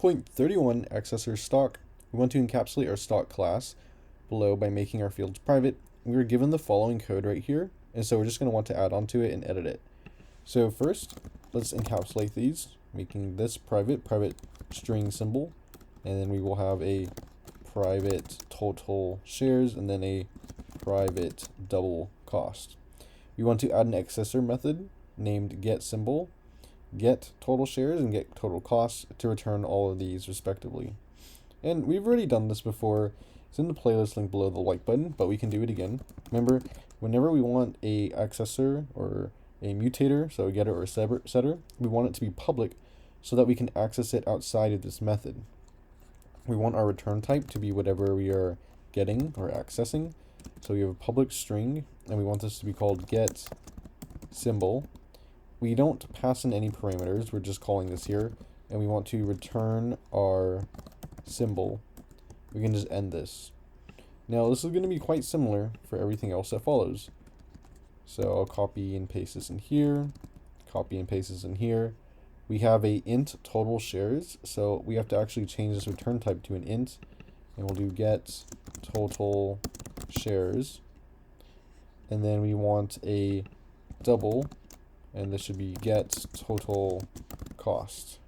8.31 accessor stock. We want to encapsulate our stock class below by making our fields private. We were given the following code right here, and so we're just going to want to add onto it and edit it. So first, let's encapsulate these, making this private string symbol, and then we will have a private total shares and then a private double cost. We want to add an accessor method named getSymbol, getTotalShares, and getTotalCost to return all of these respectively. And we've already done this before. It's in the playlist link below the like button, but we can do it again. Remember, whenever we want a accessor or a mutator, so a getter or a setter, we want it to be public so that we can access it outside of this method. We want our return type to be whatever we are getting or accessing. So we have a public string, and we want this to be called getSymbol. We don't pass in any parameters, we're just calling this here, and we want to return our symbol. We can just end this. Now this is going to be quite similar for everything else that follows. So I'll copy and paste this in here, copy and paste this in here. We have a int total shares, so we have to actually change this return type to an int, and we'll do get total shares, and then we want a double, and this should be get total cost.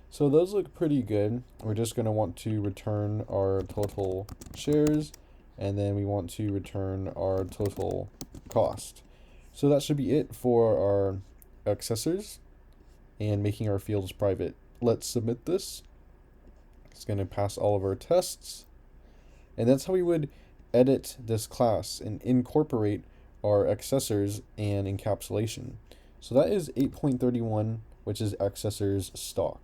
So those look pretty good. We're just going to want to return our total shares, and then we want to return our total cost. So that should be it for our accessors and making our fields private. Let's submit this. It's going to pass all of our tests. And that's how we would edit this class and incorporate our accessors and encapsulation. So that is 8.31, which is accessorsStock.